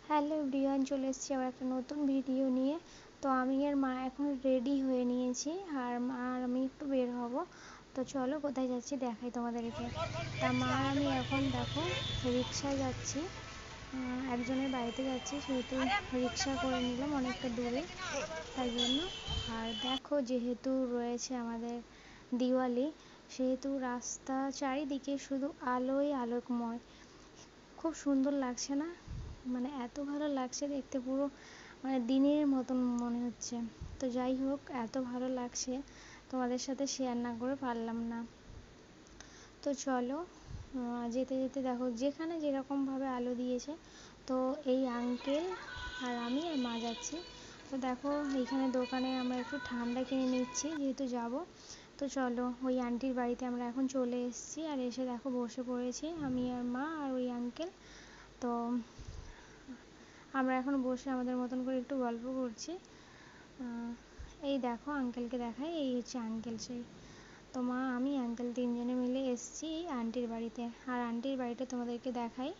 Hello everyone, চলে এসেছি আবার একটা নতুন ভিডিও নিয়ে। তো আমি আর মা এখন রেডি হয়ে নিয়েছি, আর মা আর আমি একটু বের হব। তো চলো কোথায় যাচ্ছি দেখাই তোমাদেরকে। তা মা আর আমি এখন দেখো রিক্সায় যাচ্ছি, একজনের বাড়িতে যাচ্ছি, সেহেতু রিক্সা করে নিলাম অনেকটা দূরে, তাই জন্য। আর দেখো যেহেতু রয়েছে আমাদের দিওয়ালি, সেহেতু রাস্তা চারিদিকে শুধু আলোয় আলোকময়, খুব সুন্দর লাগছে না? মানে এত ভালো লাগছে দেখতে, পুরো মানে দিনের মতন মনে হচ্ছে। তো যাই হোক, এত ভালো লাগছে তোমাদের সাথে শেয়ার না করে পারলাম না। তো চলো, যেতে যেতে দেখো যেখানে যেরকমভাবে আলো দিয়েছে। তো এই আঙ্কেল আর আমি আর মা যাচ্ছি। তো দেখো এইখানে দোকানে আমরা একটু ঠান্ডা কিনে নিচ্ছি যেহেতু যাব। তো চলো, ওই আন্টির বাড়িতে আমরা এখন চলে এসেছি, আর এসে দেখো বসে পড়েছি আমি আর মা আর ওই আঙ্কেল। তো আমরা এখন বসে আমাদের মতন করে একটু গল্প করছি। এই দেখো আঙ্কেলকে দেখাই, এই হচ্ছে আঙ্কেল সেই। তো মা আমি আঙ্কেল তিনজনে মিলে এসেছি আন্টির বাড়িতে। আর আন্টির বাড়িটা তোমাদেরকে দেখাই।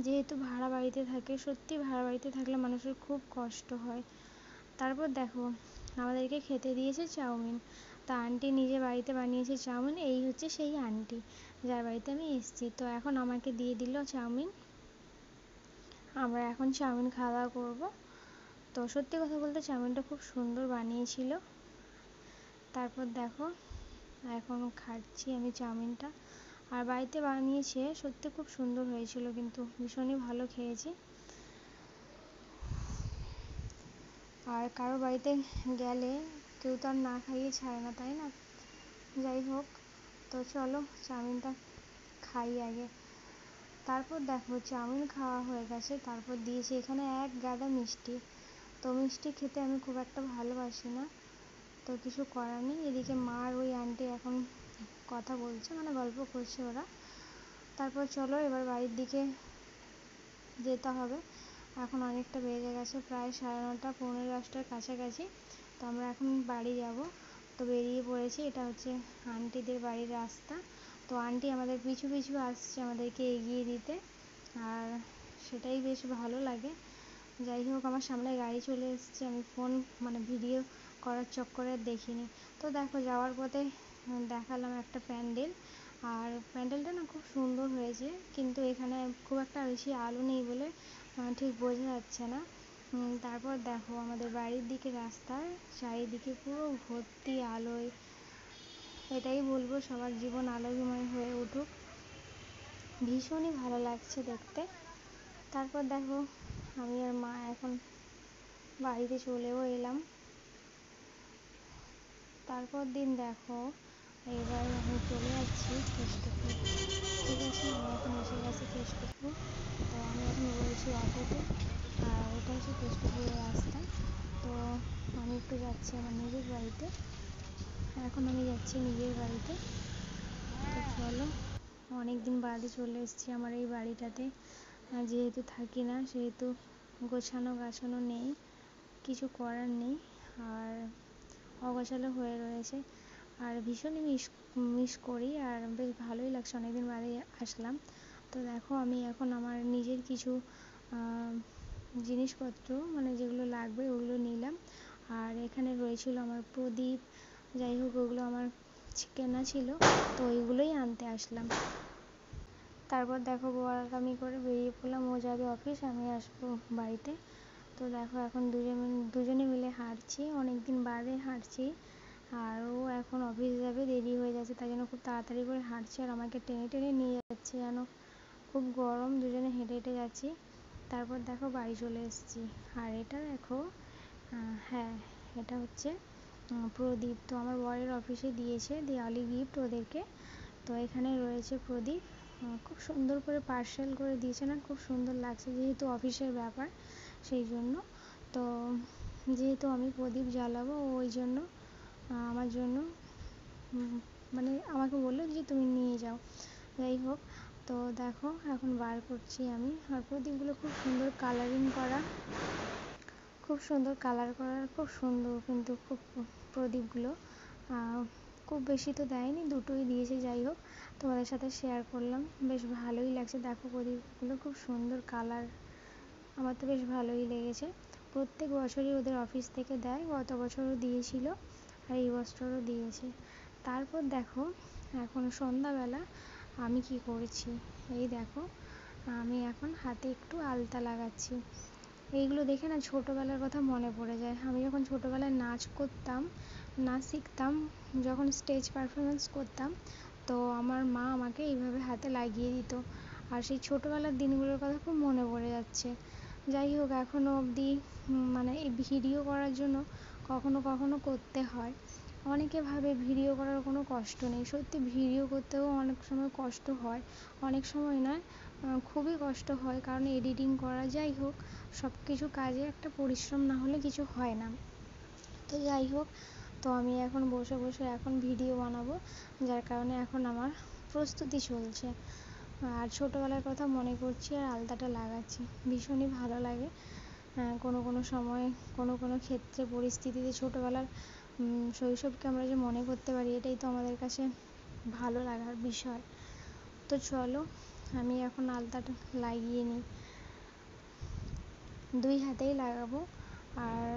যেহেতু ভাড়া বাড়িতে থাকে, সত্যি ভাড়া বাড়িতে থাকলে মানুষের খুব কষ্ট হয়। তারপর দেখো আমাদেরকে খেতে দিয়েছে চাউমিন। তা আন্টি নিজে বাড়িতে বানিয়েছে চাউমিন। এই হচ্ছে সেই আন্টি যার বাড়িতে আমি এসেছি। তো এখন আমাকে দিয়ে দিল চাউমিন, আমরা এখন চাউমিন খাওয়া দাওয়া করবো। তো সত্যি কথা বলতে চাউমিনটা খুব সুন্দর বানিয়েছিল। তারপর দেখো এখন খাচ্ছি আমি চাউমিনটা, আর বাড়িতে বানিয়েছে, সত্যি খুব সুন্দর হয়েছিল, কিন্তু ভীষণই ভালো খেয়েছি। আর কারো বাড়িতে গেলে কেউ তো আর না খাইয়ে ছাড়ে না, তাই না? যাই হোক, তো চলো চাউমিনটা খাই আগে। তারপর দেখো চাউমিন খাওয়া হয়ে গেছে, তারপর দিয়েছে এখানে এক গাদা মিষ্টি। তো মিষ্টি খেতে আমি খুব একটা ভালোবাসি না, তো কিছু করার নেই। এদিকে মা আর ওই আন্টি এখন কথা বলছে, মানে গল্প করছে ওরা। তারপর চলো এবার বাড়ির দিকে যেতে হবে। এখন অনেকটা বেজে গেছে, প্রায় 9:30 10:45 কাছাকাছি। তো আমরা এখন বাড়ি যাব। তো বেরিয়ে পড়েছি, এটা হচ্ছে আন্টিদের বাড়ির রাস্তা। তো আন্টি আমাদের পিছু পিছু আসছে আমাদেরকে এগিয়ে দিতে, আর সেটাই বেশ ভালো লাগে। যাই হোক, আমার সামনে গাড়ি চলে এসেছে, আমি ফোন মানে ভিডিও করার চক্করে দেখিনি। তো দেখো যাওয়ার পথে দেখালাম একটা প্যান্ডেল, আর প্যান্ডেলটা না খুব সুন্দর হয়েছে, কিন্তু এখানে খুব একটা বেশি আলো নেই বলে ঠিক বোঝা যাচ্ছে না। তারপর দেখো আমাদের বাড়ির দিকে রাস্তার চারিদিকে পুরো ভর্তি আলোয়। এটাই বলবো, সবার জীবন আলোকময় হয়ে উঠুক, ভীষণই ভালো লাগছে দেখতে। তারপর দেখো আমি আর মা এখন বাড়িতে চলেও এলাম। তারপর দিন দেখো এবার আমি চলে যাচ্ছি কেষ্টপুর। ঠিক আছে, আমি এখন এসে গেছি কেষ্টপুর। তো আমি এখন রয়েছি অটোতে, আর এটা হচ্ছে কেষ্টপুরের রাস্তা। তো আমি একটু যাচ্ছি আমার নিজের বাড়িতে, এখন আমি যাচ্ছি নিজের বাড়িতে। তো চলো, অনেক দিন বাদে চলে এসেছি আমার এই বাড়িটাতে। যেহেতু থাকি না সেহেতু গোছানো গাছানো নেই, কিছু করার নেই, আর অগোছালো হয়ে রয়েছে। আর ভীষণই মিস করি, আর বেশ ভালোই লাগছে, অনেকদিন বাদে আসলাম। তো দেখো আমি এখন আমার নিজের কিছু জিনিসপত্র, মানে যেগুলো লাগবে ওগুলো নিলাম। আর এখানে রয়েছিল আমার প্রদীপ, যাই হোক ওগুলো আমার কেনা ছিল, তো ওইগুলোই আনতে আসলাম। তারপর দেখো বোয়ালামি করে বেরিয়ে পড়লাম, ও যাবে অফিস, আমি আসবো বাড়িতে। তো দেখো এখন দুজনে মিলে হাঁটছি, অনেক দিন বাদে হাঁটছি। আর ও এখন অফিস যাবে, দেরি হয়ে যাচ্ছে, তাই জন্য খুব তাড়াতাড়ি করে হাঁটছি, আর আমাকে টেনে টেনে নিয়ে যাচ্ছে যেন। খুব গরম, দুজনে হেঁটে হেঁটে যাচ্ছি। তারপর দেখো বাড়ি চলে এসেছি। আর এটা দেখো, হ্যাঁ এটা হচ্ছে প্রদীপ। তো আমার বরের অফিসে দিয়েছে দিওয়ালি গিফট ওদেরকে। তো এখানে রয়েছে প্রদীপ, খুব সুন্দর করে পার্সেল করে দিয়েছে না, খুব সুন্দর লাগছে, যেহেতু অফিসের ব্যাপার সেই জন্য। তো যেহেতু আমি প্রদীপ জ্বালাবো ওই জন্য আমার জন্য মানে আমাকে বললো যে তুমি নিয়ে যাও। যাই হোক, তো দেখো এখন বার করছি আমি। আর প্রদীপগুলো খুব সুন্দর কালারিং করা, খুব সুন্দর কালার করা, খুব সুন্দর, কিন্তু খুব প্রদীপগুলো খুব বেশি তো দেয়নি, দুটোই দিয়েছে। যাই হোক, তোমাদের সাথে শেয়ার করলাম, বেশ ভালোই লাগছে। দেখো প্রদীপগুলো খুব সুন্দর কালার, আমার তো বেশ ভালোই লেগেছে। প্রত্যেক বছরই ওদের অফিস থেকে দেয়, গত বছরও দিয়েছিল আর এই বছরও দিয়েছে। তারপর দেখো এখন সন্ধ্যাবেলা আমি কি করেছি, এই দেখো আমি এখন হাতে একটু আলতা লাগাচ্ছি। এইগুলো দেখে না ছোটোবেলার কথা মনে পড়ে যায়। আমি যখন ছোটোবেলায় নাচ করতাম, নাচ শিখতাম, যখন স্টেজ পারফরমেন্স করতাম, তো আমার মা আমাকে এইভাবে হাতে লাগিয়ে দিত। আর সেই ছোটোবেলার দিনগুলোর কথা খুব মনে পড়ে যাচ্ছে। যাই হোক, এখনও অবধি মানে এই ভিডিও করার জন্য কখনো কখনো করতে হয়। অনেকে ভাবে ভিডিও করার কোনো কষ্ট নেই, সত্যি ভিডিও করতেও অনেক সময় কষ্ট হয়। অনেক সময় নয়, খুবই কষ্ট হয়, কারণ এডিটিং করা, যাই হোক সব কিছু কাজে একটা পরিশ্রম না হলে কিছু হয় না। তো যাই হোক, তো আমি এখন বসে বসে এখন ভিডিও বানাবো, যার কারণে এখন আমার প্রস্তুতি চলছে। আর ছোটোবেলার কথা মনে করছি আর আলতাটা লাগাচ্ছি, ভীষণই ভালো লাগে। কোনো কোনো সময় কোনো কোনো ক্ষেত্রে পরিস্থিতিতে ছোটোবেলার শৈশবকে আমরা যে মনে করতে পারি, এটাই তো আমাদের কাছে ভালো লাগার বিষয়। তো চলো আমি এখন আলতাটা লাগিয়ে নিই, 2 হাতেই লাগাবো। আর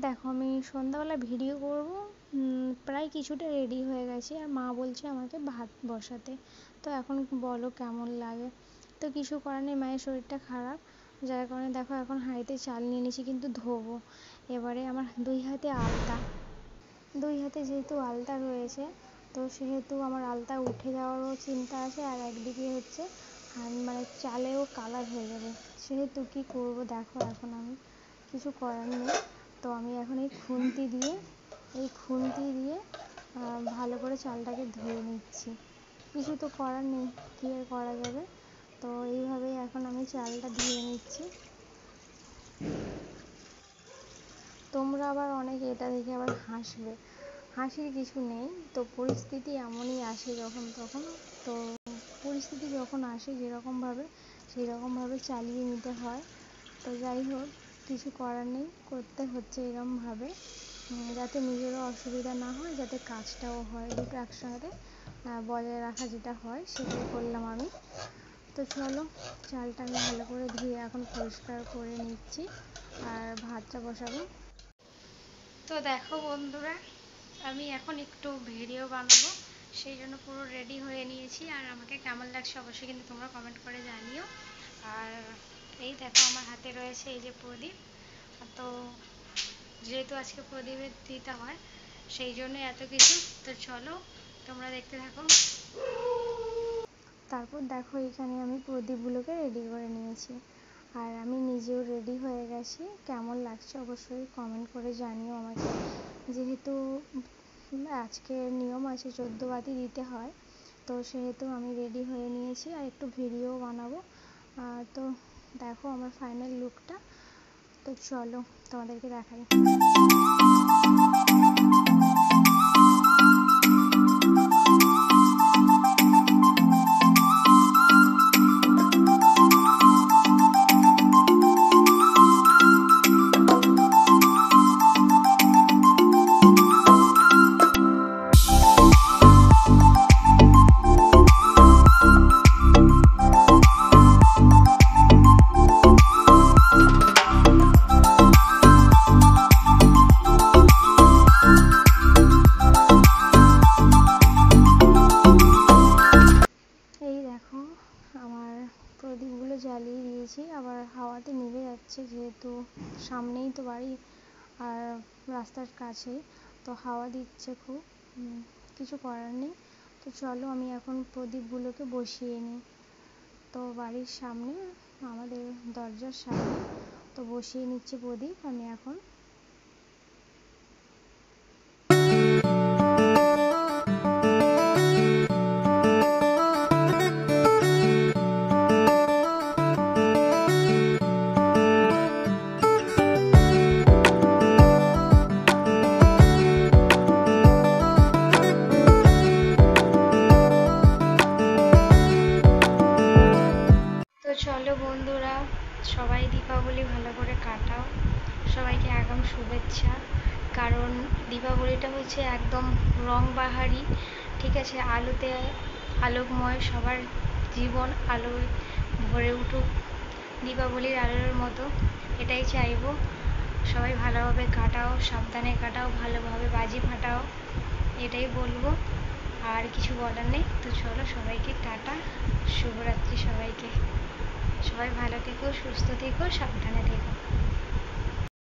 দেখো আমি সন্ধ্যাবেলা ভিডিও করব, প্রায় কিছুটা রেডি হয়ে গেছি, আর মা বলছে আমাকে ভাত বসাতে। তো এখন বলো কেমন লাগে। তো কিছু করার নেই, মায়ের শরীরটা খারাপ, যার কারণে দেখো এখন হাঁড়িতে চাল নিয়ে নিয়েছি, কিন্তু ধোবো। এবারে আমার 2 হাতে আলতা, 2 হাতে যেহেতু আলতা রয়েছে, তো সেহেতু আমার আলতা উঠে যাওয়ারও চিন্তা আছে, আর একদিকে হচ্ছে মানে চালেও কালার হয়ে যাবে। সেহেতু কী করবো দেখো, এখন আমি কিছু করার নেই। তো আমি এখন এই খুন্তি দিয়ে ভালো করে চালটাকে ধুয়ে নিচ্ছি। কিছু তো করার নেই, কী আর করা যাবে। তো এইভাবেই এখন আমি চালটা ধুয়ে নিচ্ছি। তোমরা আবার অনেকে এটা দেখে আবার হাসবে, হাসির কিছু নেই। তো পরিস্থিতি এমনই আসে যখন তখন, তো পরিস্থিতি যখন আসে যেরকমভাবে, সেই রকমভাবে চালিয়ে নিতে হয়। তো যাই হোক, কিছু করার নেই, করতে হচ্ছে এরকমভাবে, যাতে নিজেরও অসুবিধা না হয়, যাতে কাজটাও হয়, দুটো একসাথে বজায় রাখা যেটা হয় সেটাই করলাম আমি। তো চলো, চালটা আমি ভালো করে ধুয়ে এখন পরিষ্কার করে নিচ্ছি আর ভাতটা বসাবো। তো দেখো বন্ধুরা, আমি এখন একটু ভিডিও বানাবো, সেই জন্য পুরো রেডি হয়ে নিয়েছি। আর আমাকে কেমন লাগছে অবশ্যই কিন্তু তোমরা কমেন্ট করে জানিও। আর এই দেখো আমার হাতে রয়েছে এই যে প্রদীপ। তো যেহেতু আজকে প্রদীপের দিতে হয়, সেই জন্য এত কিছু। তো চলো তোমরা দেখতে থাকো। তারপর দেখো এখানে আমি প্রদীপগুলোকে রেডি করে নিয়েছি, আর আমি নিজেও রেডি হয়ে গেছি। কেমন লাগছে অবশ্যই কমেন্ট করে জানিও আমাকে। যেহেতু আজকে নিয়ম আছে 14 বাতি দিতে হয়, তো সেহেতু আমি রেডি হয়ে নিয়েছি আর একটু ভিডিও বানাবো। তো দেখো আমার ফাইনাল লুকটা। তো চলো তোমাদেরকে দেখাই। আলুতে নিভে যাচ্ছে, যেহেতু সামনেই তো বাড়ি আর রাস্তার কাছেই, তো হাওয়া দিচ্ছে খুব, কিছু করার নেই। তো চলো আমি এখন প্রদীপগুলোকে বসিয়ে নিই। তো বাড়ির সামনে, আমাদের দরজার সামনে, তো বসিয়ে নিচ্ছি প্রদীপ আমি এখন। তো চলো বন্ধুরা, সবাই দীপাবলি ভালো করে কাটাও, সবাইকে আগাম শুভেচ্ছা। কারণ দীপাবলিটা হচ্ছে একদম রং বাহারি, ঠিক আছে, আলোতে আলোকময়, সবার জীবন আলোয় ভরে উঠুক দীপাবলির আলোর মতো, এটাই চাইবো। সবাই ভালোভাবে কাটাও, সাবধানে কাটাও, ভালোভাবে বাজি ফাটাও, এটাই বলবো, আর কিছু বলার নেই। তো চলো সবাইকে টাটা, শুভরাত্রি সবাইকে। সবাই ভালো থেকো, সুস্থ থেকো, সাবধানে থেকো।